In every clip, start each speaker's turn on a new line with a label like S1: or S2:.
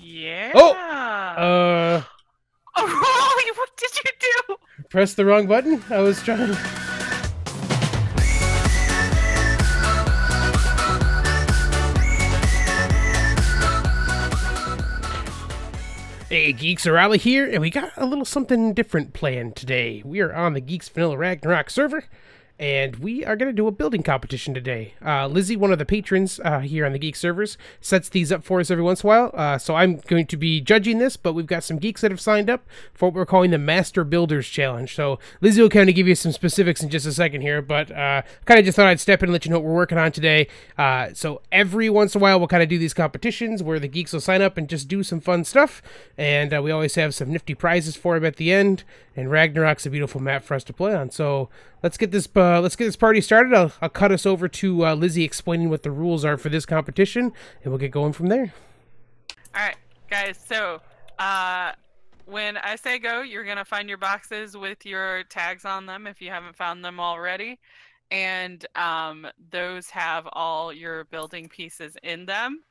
S1: Yeah.
S2: Oh!
S1: Oh, what did you do?
S2: Pressed the wrong button? I was trying. Hey, Geeks, Arahli here, and we got a little something different planned today. We are on the Geeks Vanilla Ragnarok server, and we are going to do a building competition today. Lizzie, one of the patrons here on the Geeks servers, sets these up for us every once in a while, so I'm going to be judging this, but we've got some geeks that have signed up for what we're calling the Master Builders Challenge. So Lizzie will kind of give you some specifics in just a second here, but kind of just thought I'd step in and let you know what we're working on today. So every once in a while, we'll kind of do these competitions where the geeks will sign up and just do some fun stuff, and we always have some nifty prizes for them at the end, and Ragnarok's a beautiful map for us to play on. So let's get this party started. I'll cut us over to Lizzie explaining what the rules are for this competition, and we'll get going from there.
S1: All right, guys. So, when I say go, you're gonna find your boxes with your tags on them if you haven't found them already, and those have all your building pieces in them.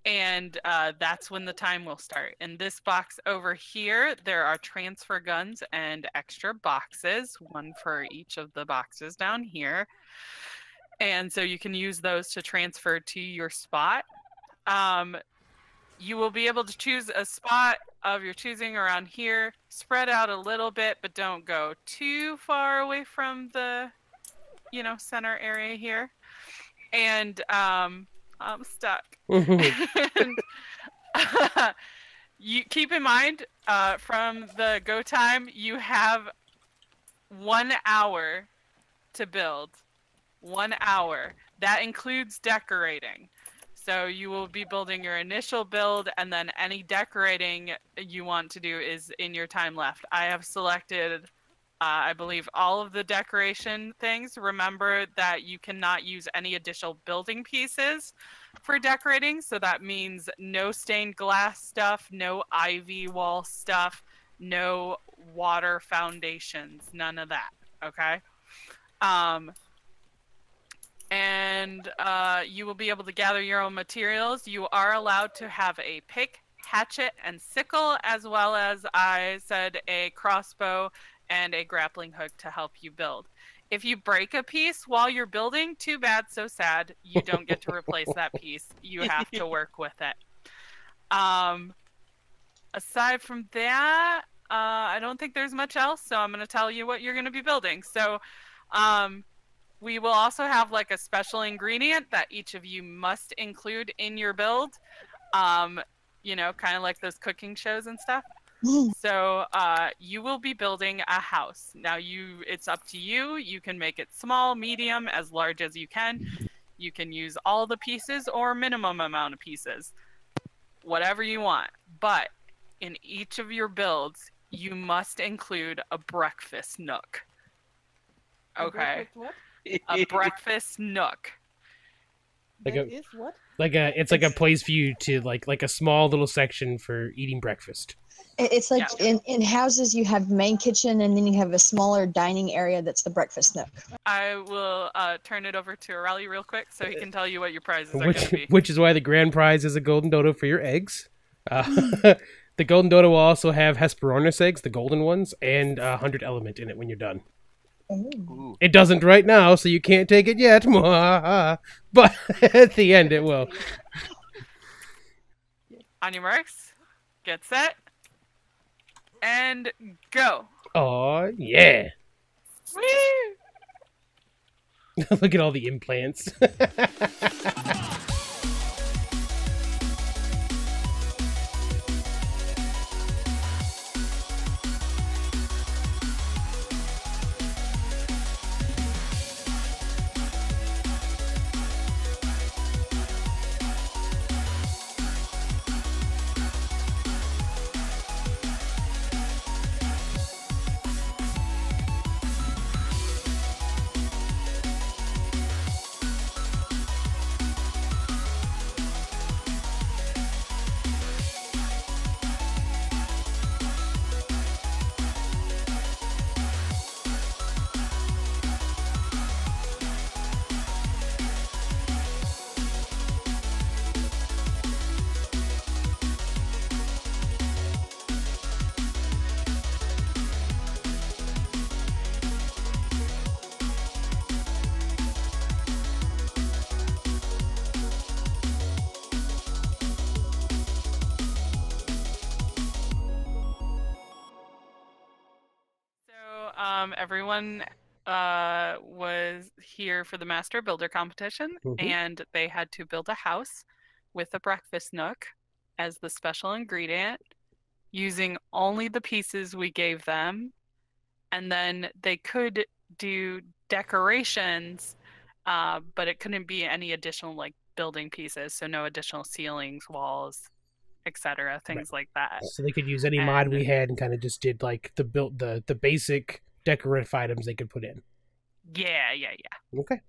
S1: And that's when the time will start. In this box over here, there are transfer guns and extra boxes, one for each of the boxes down here. And so you can use those to transfer to your spot. You will be able to choose a spot of your choosing around here. Spread out a little bit, but don't go too far away from the, center area here. And I'm stuck. And, you keep in mind, from the go time, you have 1 hour to build. 1 hour. That includes decorating. So you will be building your initial build, and then any decorating you want to do is in your time left. I have selected, I believe, all of the decoration things. Remember that you cannot use any additional building pieces for decorating. So that means no stained glass stuff, no ivy wall stuff, no water foundations, none of that. Okay. And you will be able to gather your own materials. You are allowed to have a pick, hatchet, and sickle, as well as, I said, a crossbow and a grappling hook to help you build. If you break a piece while you're building, too bad, so sad. You don't get to replace that piece. You have to work with it. Aside from that, I don't think there's much else, so I'm going to tell you what you're going to be building. So we will also have like a special ingredient that each of you must include in your build. Kind of like those cooking shows and stuff. So you will be building a house. Now it's up to you. You can make it small, medium, as large as you can. You can use all the pieces or minimum amount of pieces. Whatever you want. But in each of your builds, you must include a breakfast nook. Okay. A breakfast nook.
S2: It's like a place for you to like a small little section for eating breakfast.
S3: It's like in houses you have main kitchen and then you have a smaller dining area that's the breakfast nook.
S1: I will turn it over to Arahli real quick so he can tell you what your prizes are going to be.
S2: Which is why the grand prize is a golden dodo for your eggs. The golden dodo will also have Hesperornis eggs, the golden ones, and 100 element in it when you're done.
S3: Ooh.
S2: It doesn't right now, so you can't take it yet. But at the end, it will.
S1: On your marks, get set, and go.
S2: Oh yeah!
S1: Woo!
S2: Look at all the implants.
S1: everyone was here for the Master Builder competition,
S2: Mm-hmm.
S1: and they had to build a house with a breakfast nook as the special ingredient, using only the pieces we gave them. And then they could do decorations, but it couldn't be any additional like building pieces, so no additional ceilings, walls, etc., things like that.
S2: So they could use any mod
S1: And
S2: we had and kind of just did like the basic decorative items they could put in.
S1: yeah.
S2: Okay.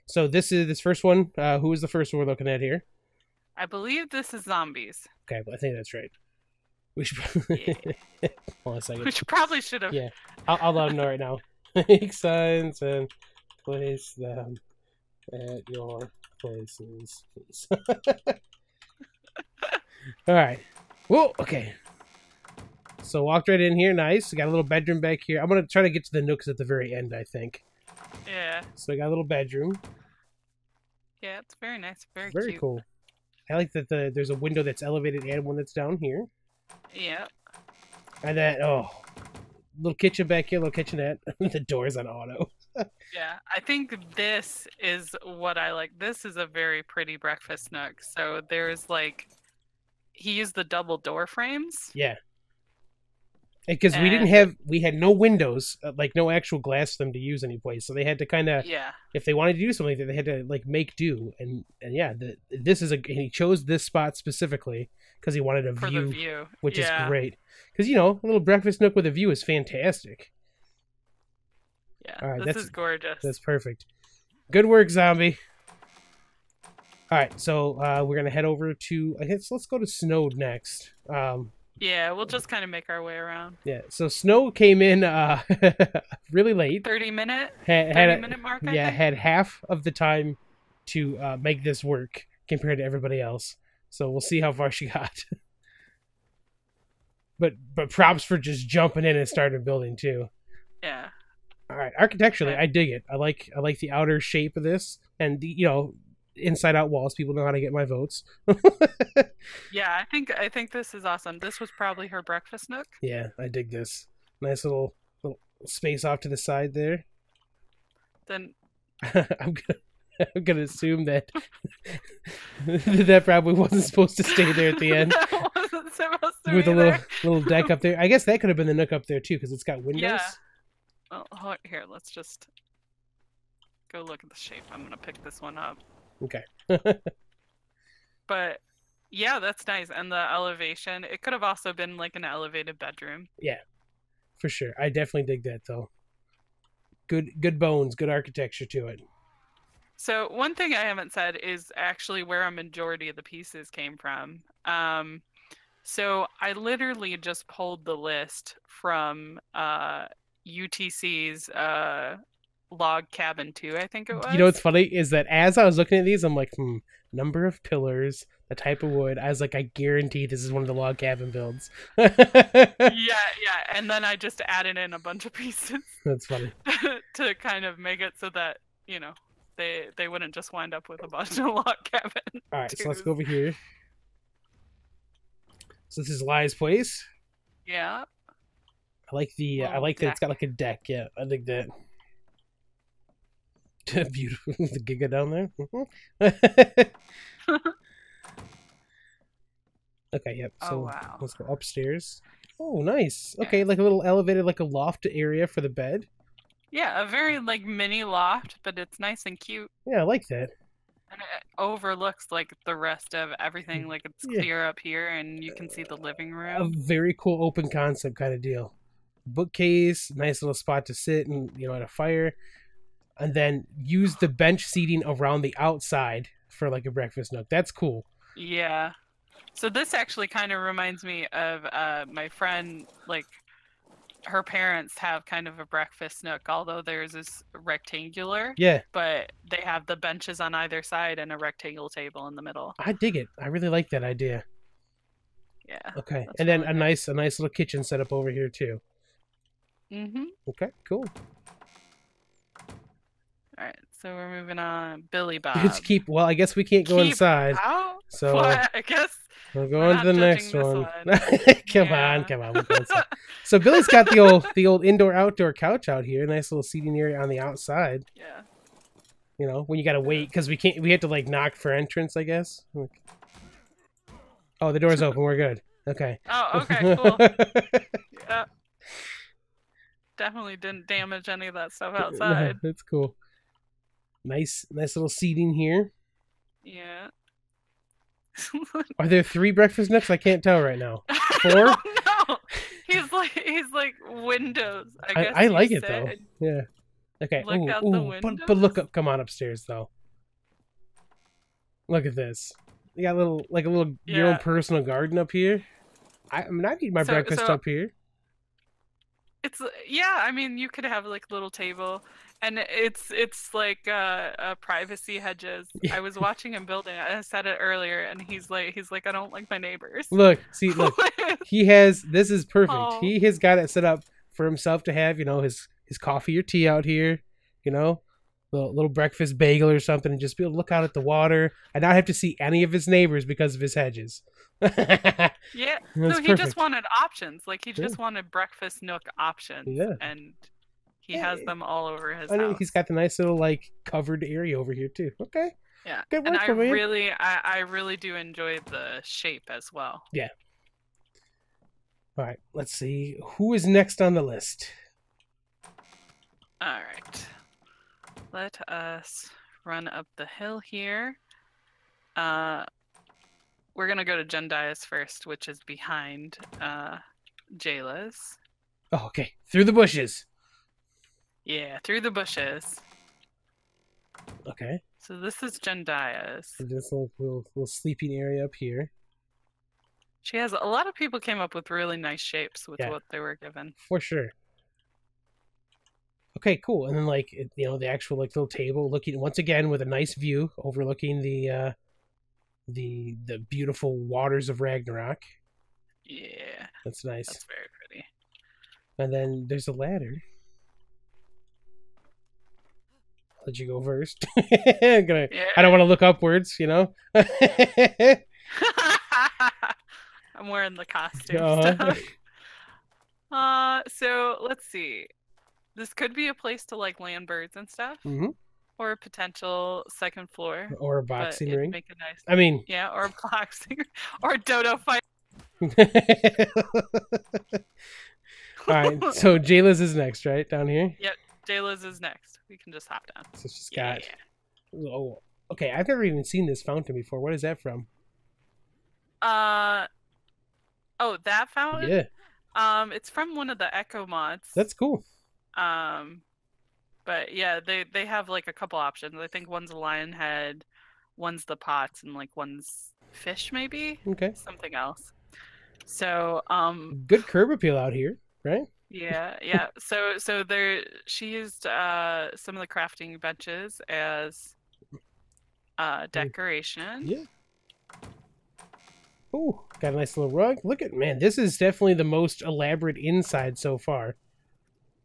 S2: So this first one. Who is the first one we're looking at here?
S1: I believe this is zombies.
S2: Okay, I think that's right. We should.
S1: Yeah.
S2: Hold on a second.
S1: Which probably should have.
S2: Yeah, I'll let them know right now. Make signs and place them at your places, please. All right. Whoa. Okay. So walked right in here. Nice. We got a little bedroom back here. I'm gonna try to get to the nooks at the very end, I think.
S1: Yeah.
S2: So we got a little bedroom.
S1: Yeah, it's very nice. Very
S2: Very
S1: cute.
S2: cool. I like that there's a window that's elevated and one that's down here.
S1: Yeah.
S2: And then little kitchen back here, little kitchenette. The door's on auto.
S1: Yeah. I think this is what I like. This is a very pretty breakfast nook. So there's like, he used the double door frames.
S2: Yeah. Because we had no windows, like no actual glass for them to use any place. So they had to kind of,
S1: Yeah.
S2: if they wanted to do something, they had to like make do. And yeah, this is and he chose this spot specifically because he wanted a
S1: For
S2: view,
S1: the view.
S2: which
S1: Yeah.
S2: is great. Because a little breakfast nook with a view is fantastic.
S1: Yeah.
S2: All right,
S1: this is gorgeous.
S2: That's perfect. Good work, zombie. All right, so we're gonna head over to. I guess let's go to Snow next.
S1: Yeah, we'll just kind of make our way around.
S2: Yeah, so Snow came in really late.
S1: 30-minute?
S2: Had
S1: 30-minute mark, I think?
S2: had half of the time to make this work compared to everybody else. So we'll see how far she got. But props for just jumping in and starting building too.
S1: Yeah.
S2: All right, architecturally,
S1: Yeah.
S2: I dig it. I like the outer shape of this, and the inside out walls. People know how to get my votes.
S1: Yeah, I think this is awesome. This was probably her breakfast nook.
S2: Yeah, I dig this. Nice little space off to the side there.
S1: Then
S2: I'm gonna assume that that probably wasn't supposed to stay there at the end
S1: that wasn't supposed to
S2: with
S1: be
S2: a
S1: there.
S2: little deck up there. I guess that could have been the nook up there too because it's got windows.
S1: Yeah. Well, here, let's just go look at the shape. I'm gonna pick this one up.
S2: Okay.
S1: But yeah, that's nice. And the elevation, it could have also been like an elevated bedroom.
S2: Yeah, for sure. I definitely dig that though. Good bones, good architecture to it.
S1: So one thing I haven't said is actually where a majority of the pieces came from. So I literally just pulled the list from UTC's log cabin 2, I think it was.
S2: You know what's funny is that as I was looking at these, I'm like, number of pillars, the type of wood. I was like, I guarantee this is one of the log cabin builds.
S1: Yeah, and then I just added in a bunch of pieces
S2: That's funny.
S1: to kind of make it so that they wouldn't just wind up with a bunch of log cabin.
S2: All right, so let's go over here. So this is Li's place.
S1: Yeah.
S2: I like I like that it's got like a deck. Yeah, I think that. Beautiful, the giga down there. Okay, yep. So
S1: wow.
S2: let's go upstairs. Oh, nice. Okay, like a little elevated, like a loft area for the bed.
S1: Yeah, a very like mini loft, but it's nice and cute.
S2: Yeah, I like that.
S1: And it overlooks like the rest of everything. Like it's clear up here, and you can see the living
S2: A
S1: room.
S2: very cool open concept kind of deal. Bookcase, nice little spot to sit and at a fire, and then use the bench seating around the outside for like a breakfast nook. That's cool.
S1: Yeah. So this actually kind of reminds me of my friend. Like her parents have kind of a breakfast nook, although theirs is rectangular.
S2: Yeah.
S1: But they have the benches on either side and a rectangle table in the middle.
S2: I dig it. I really like that idea.
S1: Yeah.
S2: Okay, and then a nice little kitchen set up over here too.
S1: Mm-hmm.
S2: Okay, cool.
S1: All right, so we're moving on. Billy Bob.
S2: Let's I guess we can't go inside.
S1: Out?
S2: So
S1: Well, I guess
S2: We'll go
S1: We're
S2: on to
S1: not
S2: the
S1: judging
S2: next
S1: this
S2: one.
S1: one.
S2: Come
S1: Yeah.
S2: on, come on. We'll go inside. So Billy's got the old indoor-outdoor couch out here. Nice little seating area on the outside.
S1: Yeah.
S2: You know, when you gotta wait because we have to like knock for entrance, I guess. Oh, the door's open. We're good. Okay.
S1: Oh, okay, cool. Yeah. Definitely didn't damage any of that stuff
S2: No,
S1: outside.
S2: that's cool. Nice little seating here.
S1: Yeah.
S2: Are there 3 breakfast nooks? I can't tell right now. 4?
S1: No. He's like windows.
S2: I like it though. Yeah. Okay.
S1: Look out the windows.
S2: But look up. Come on upstairs though. Look at this. You got your own personal garden up here. I need my breakfast up here.
S1: It's I mean, you could have like a little table, and it's like privacy hedges.
S2: Yeah.
S1: I was watching him building. I said it earlier, and he's like, I don't like my neighbors.
S2: Look. He has. This is perfect.
S1: Oh.
S2: He has got it set up for himself to have. You know, his coffee or tea out here. You know, little breakfast bagel or something, and just be able to look out at the water and not have to see any of his neighbors because of his hedges.
S1: Yeah.
S2: That's
S1: So he
S2: perfect.
S1: just wanted options. Like he just wanted breakfast nook options.
S2: Yeah.
S1: And he has them all over his
S2: I mean,
S1: house.
S2: he's got the nice little like covered area over here too. Okay.
S1: Yeah.
S2: Good
S1: And
S2: work,
S1: I
S2: man.
S1: really do enjoy the shape as well.
S2: Yeah. All right. Let's see who is next on the list.
S1: All right. Let us run up the hill here. We're gonna go to Jendia's first, which is behind Jayla's.
S2: Oh, okay. Through the bushes.
S1: Yeah, through the bushes.
S2: Okay.
S1: So this is Jendia's.
S2: So this little sleeping area up here.
S1: She has a lot of people came up with really nice shapes with
S2: Yeah.
S1: what they were given.
S2: For sure. Okay, cool. And then the actual little table looking once again with a nice view overlooking the beautiful waters of Ragnarok.
S1: Yeah.
S2: That's nice.
S1: That's very pretty.
S2: And then there's a ladder. I'll let you go first. I don't want to look upwards, you know.
S1: I'm wearing the costume
S2: Uh-huh.
S1: stuff. So let's see. This could be a place to like land birds and stuff, or a potential second floor,
S2: Or a boxing
S1: but it'd
S2: ring.
S1: make it nice.
S2: I mean,
S1: Yeah, or a boxing, or a dodo fight.
S2: all right. So Jayla's is next, right down here.
S1: Yep, Jayla's is next. We can just hop down.
S2: So she's
S1: Yeah.
S2: got. Oh, okay. I've never even seen this fountain before. What is that from?
S1: Oh, that fountain.
S2: Yeah,
S1: It's from one of the Echo mods.
S2: that's cool.
S1: But yeah, they have like a couple options. I think one's a lion head, one's the pots, and like one's fish maybe.
S2: Okay.
S1: Something else. So
S2: Good curb appeal out here, right?
S1: yeah. So she used some of the crafting benches as decoration.
S2: Yeah. Oh, got a nice little rug. Look at this is definitely the most elaborate inside so far.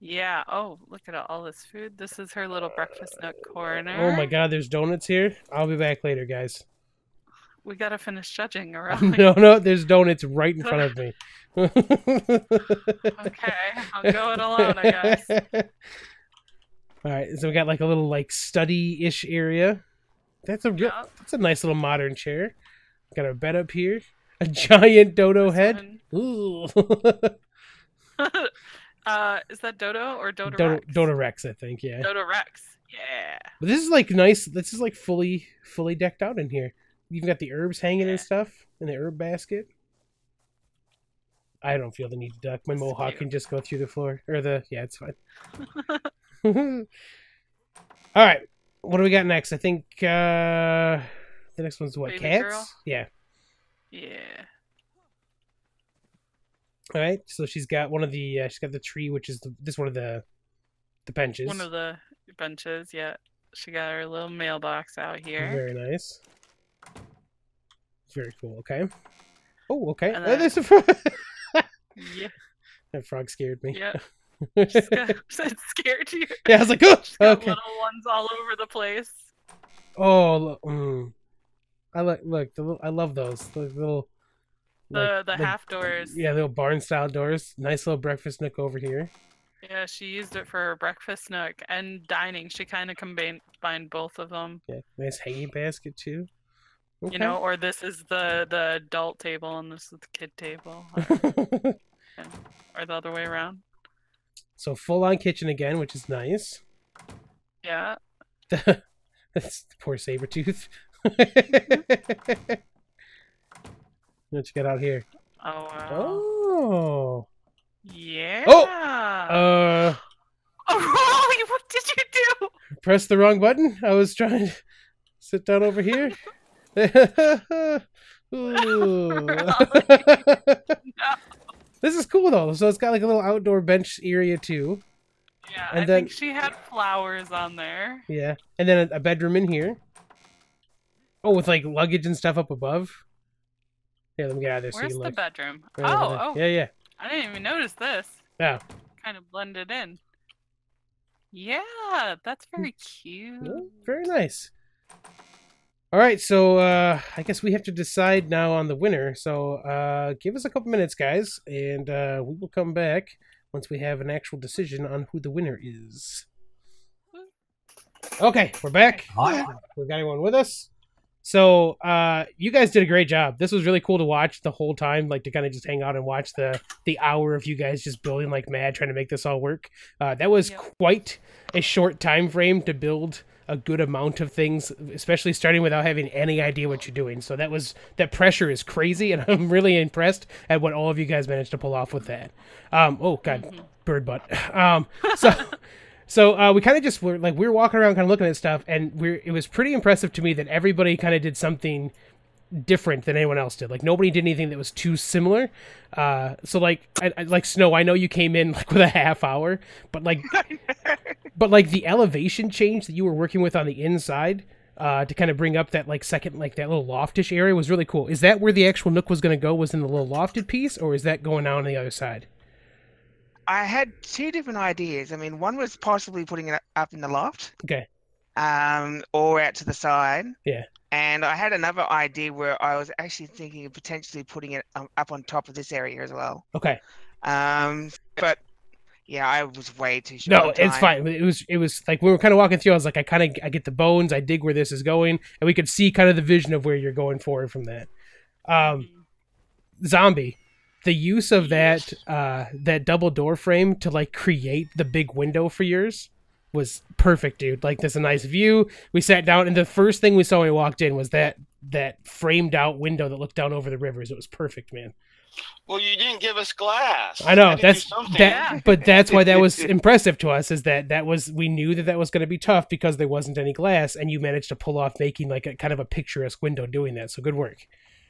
S1: Yeah. Oh, look at all this food. This is her little breakfast nook corner.
S2: Oh my god, there's donuts here. I'll be back later, guys.
S1: We gotta finish judging around.
S2: No, there's donuts right in front of me.
S1: Okay, I'll go it alone, I guess.
S2: All right, so we got like a little like study-ish area. That's a nice little modern chair. Got a bed up here. A giant dodo head. Ooh.
S1: Is that Dodo or Dodo Rex?
S2: Dodo Rex, I think. Yeah.
S1: Dodo Rex. Yeah.
S2: But this is like nice. This is like fully decked out in here. You've got the herbs hanging and stuff in the herb basket. I don't feel the need to duck. My mohawk can just go through the floor it's fine. All right, what do we got next? I think the next one's what?
S1: Baby
S2: Cats?
S1: girl?
S2: Yeah.
S1: Yeah.
S2: All right, so she's got one of the she's got the tree, which is this one of the benches.
S1: One of the benches. Yeah. She got her little mailbox out here.
S2: Very nice. Very cool. Okay. Oh, okay.
S1: And
S2: There's a frog.
S1: Yeah.
S2: That frog scared me.
S1: Yeah. It scared you.
S2: Yeah, I was like, oh,
S1: She's got
S2: okay.
S1: little ones all over the place.
S2: Oh, I love those. The little
S1: The
S2: like
S1: half doors.
S2: yeah, little barn style doors. Nice little breakfast nook over here.
S1: Yeah, she used it for her breakfast nook and dining. She kind of combined both of them.
S2: Yeah, nice hanging basket too. Okay.
S1: You know, or this is the adult table and this is the kid table, or the other way around.
S2: So full on kitchen again, which is nice.
S1: Yeah.
S2: That's poor Sabretooth. What you got out here?
S1: Oh wow.
S2: Oh.
S1: Yeah.
S2: Oh.
S1: Oh, what did you do?
S2: Press the wrong button. I was trying to sit down over here. Ooh.
S1: No.
S2: This is cool though. So it's got like a little outdoor bench area too.
S1: Yeah,
S2: And
S1: I
S2: then-
S1: think she had flowers on there.
S2: Yeah, and then a bedroom in here. Oh, with like luggage and stuff up above. Yeah, let me get out of there. So
S1: Where's
S2: you
S1: the
S2: can look.
S1: bedroom?
S2: Right over there.
S1: Oh,
S2: Yeah.
S1: I didn't even notice this.
S2: Yeah.
S1: Kind of blended in. Yeah, that's very cute.
S2: Yeah, very nice. All right, so I guess we have to decide now on the winner. So give us a couple minutes, guys, and we will come back once we have an actual decision on who the winner is. Okay, we're back.
S4: Hi.
S2: We got anyone with us? So you guys did a great job. This was really cool to watch the whole time, like to kind of just hang out and watch the hour of you guys just building like mad, trying to make this all work. That was quite a short time frame to build a good amount of things, especially starting without having any idea what you're doing. So that pressure is crazy, and I'm really impressed at what all of you guys managed to pull off with that. Oh god, bird butt. So we kind of just we were walking around kind of looking at stuff, and it was pretty impressive to me that everybody kind of did something different than anyone else did. Like nobody did anything that was too similar. So like Snow, I know you came in like with a half hour, but like the elevation change that you were working with on the inside to kind of bring up that like second, like that little loftish area was really cool. Is that where the actual nook was going to go, was in the little lofted piece, or is that going out on the other side?
S4: I had two different ideas. I mean, one was possibly putting it up in the loft.
S2: Okay.
S4: Or out to the side.
S2: Yeah.
S4: And I had another idea where I was actually thinking of potentially putting it up on top of this area as well.
S2: Okay.
S4: But yeah, I was way too short.
S2: No,
S4: on time.
S2: it's fine. It was like we were kind of walking through. I was like, I get the bones. I dig where this is going, and we could see kind of the vision of where you're going forward from that. Zombie, the use of that double door frame to like create the big window for yours was perfect, dude. Like, there's a nice view. We sat down, and the first thing we saw when we walked in was that framed out window that looked down over the rivers. It was perfect, man.
S5: Well, you didn't give us glass.
S2: I know
S5: Had to
S2: that's
S5: do something.
S2: that, but that's why that was impressive to us. Is that was, we knew that was going to be tough because there wasn't any glass, and you managed to pull off making like a kind of a picturesque window doing that. So good work.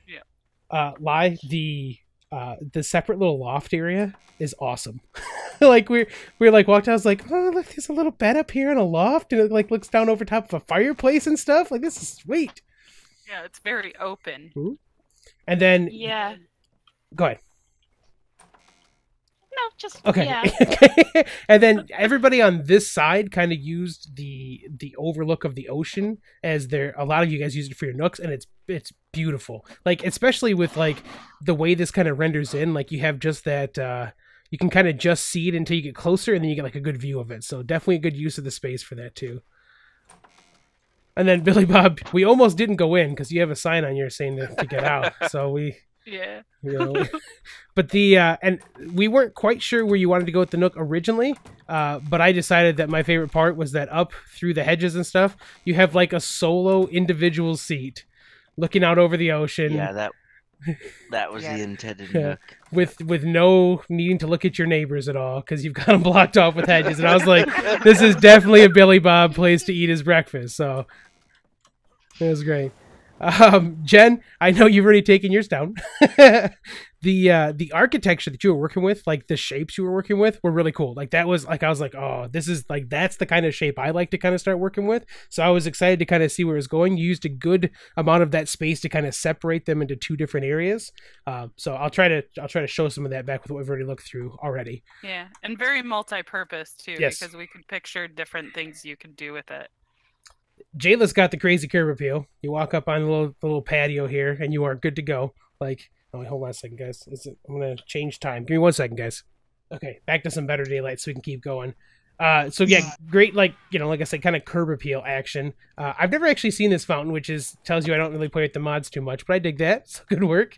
S1: Yeah.
S2: The separate little loft area is awesome. Like we're like walked out, I was like, oh look, there's a little bed up here in a loft, and it like looks down over top of a fireplace and stuff. Like, this is sweet.
S1: Yeah, it's very open.
S2: Mm-hmm. And then
S6: Yeah.
S2: go ahead.
S6: No, just
S2: Okay.
S6: yeah.
S2: And then everybody on this side kind of used the overlook of the ocean as a lot of you guys used it for your nooks, and it's beautiful. Like, especially with like the way this kind of renders in, like you have just that you can kind of just see it until you get closer, and then you get like a good view of it. So definitely a good use of the space for that too. And then Billy Bob, we almost didn't go in because you have a sign on yours saying to get out. So
S1: Yeah.
S2: you know, but and we weren't quite sure where you wanted to go with the nook originally, but I decided that my favorite part was that up through the hedges and stuff, you have like a solo individual seat looking out over the ocean.
S7: Yeah, that was
S4: Yeah.
S7: the intended
S2: Yeah.
S7: nook.
S2: with no needing to look at your neighbors at all because you've got them blocked off with hedges. And I was like, this is definitely a Billy Bob place to eat his breakfast. So it was great. Jen, I know you've already taken yours down. The architecture that you were working with, like the shapes you were working with, were really cool. Like, that was like, I was like, oh, this is like, that's the kind of shape I like to kind of start working with. So I was excited to kind of see where it was going. You used a good amount of that space to kind of separate them into two different areas. So I'll try to show some of that back with what we've already looked through already.
S1: Yeah, and very multi-purpose too,
S2: Yes.
S1: because we could picture different things you could do with it. Jayla's
S2: got the crazy curb appeal. You walk up on the little patio here, and you are good to go. Like, Oh, wait, hold on a second, guys. I'm gonna change time. Give me 1 second, guys. Okay, back to some better daylight so we can keep going. So yeah, great, like I said, kind of curb appeal action. I've never actually seen this fountain, which tells you I don't really play with the mods too much, but I dig that. So good work.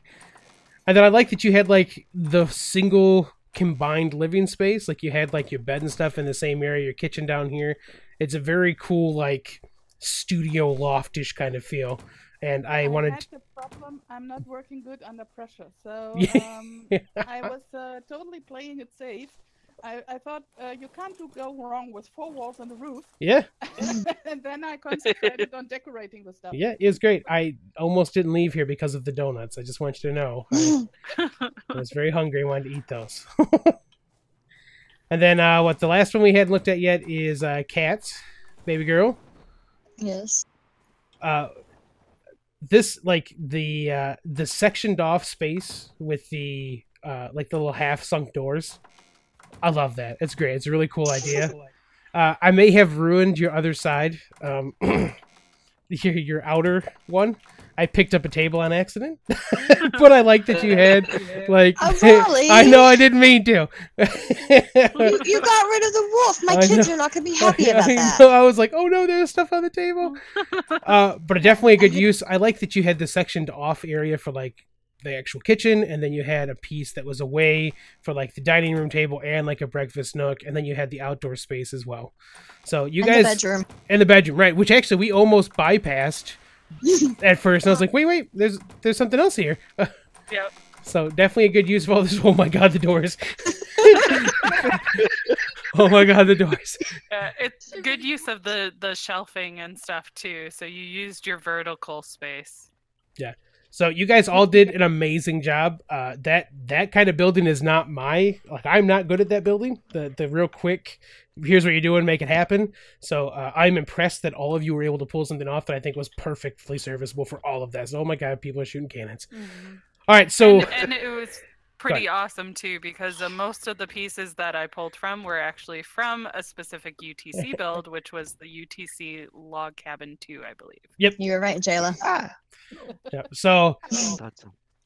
S2: And then I like that you had like the single combined living space, like you had like your bed and stuff in the same area, your kitchen down here. It's a very cool like studio loftish kind of feel. And I wanted
S6: had the problem. I'm not working good under pressure, so
S2: Yeah.
S6: I was totally playing it safe. I thought you can't go wrong with 4 walls on the roof.
S2: Yeah.
S6: And then I concentrated on decorating the stuff.
S2: Yeah, it was great. I almost didn't leave here because of the donuts. I just want you to know. I was very hungry and wanted to eat those. And then the last one we hadn't looked at yet is cats, baby girl.
S3: Yes.
S2: This like the sectioned off space with the like the little half sunk doors. I love that. It's great. It's a really cool idea. I may have ruined your other side, your outer one. I picked up a table on accident, but I like that you had like.
S3: Arahli.
S2: I know I didn't mean to.
S3: You got rid of the wolf. My kids are not going to be happy about that.
S2: I was like, oh no, there's stuff on the table. But definitely a good use. I like that you had the sectioned off area for like the actual kitchen, and then you had a piece that was away for like the dining room table and like a breakfast nook, and then you had the outdoor space as well. So you guys,
S3: the bedroom,
S2: right? Which actually we almost bypassed at first, and I was like, wait, there's something else here.
S1: Yep.
S2: So definitely a good use of all this. Oh my god, the doors! Oh my god, the doors!
S1: It's good use of the shelving and stuff too. So you used your vertical space.
S2: Yeah. So you guys all did an amazing job. That kind of building is not I'm not good at that building. The real quick, here's what you're doing, make it happen. So I'm impressed that all of you were able to pull something off that I think was perfectly serviceable for all of that. So, oh my god, people are shooting cannons. Mm-hmm. All right, so
S1: and it was pretty awesome too, because most of the pieces that I pulled from were actually from a specific UTC build, which was the UTC Log Cabin 2, I believe.
S2: Yep,
S3: you were right, Jayla.
S2: Yeah. So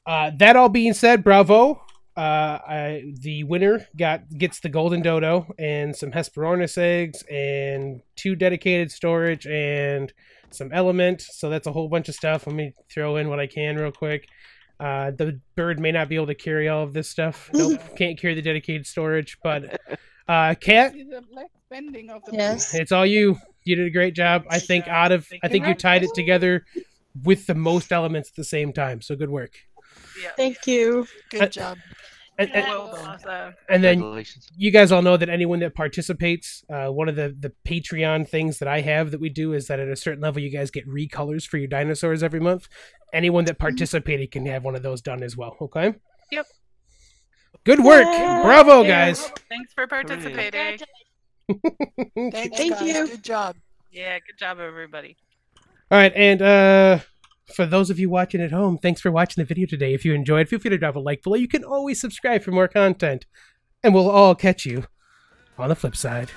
S2: that all being said, bravo. The winner gets the golden dodo and some Hesperornis eggs and 2 dedicated storage and some element. So that's a whole bunch of stuff. Let me throw in what I can real quick. The bird may not be able to carry all of this stuff. Nope, can't carry the dedicated storage. But Kat,
S3: yes,
S2: it's all you. You did a great job. I think you tied it together with the most elements at the same time. So good work.
S1: Yeah.
S3: Thank you.
S6: Good job.
S2: And then you guys all know that anyone that participates, one of the Patreon things that I have that we do is that at a certain level you guys get recolors for your dinosaurs every month. Anyone that participated can have one of those done as well. Okay.
S1: Yep.
S2: Good work. Bravo, guys.
S1: Thanks for participating.
S3: Thank you.
S6: Good job.
S1: Yeah, good job, everybody.
S2: All right, and for those of you watching at home, thanks for watching the video today. If you enjoyed, feel free to drop a like below. You can always subscribe for more content. And we'll all catch you on the flip side.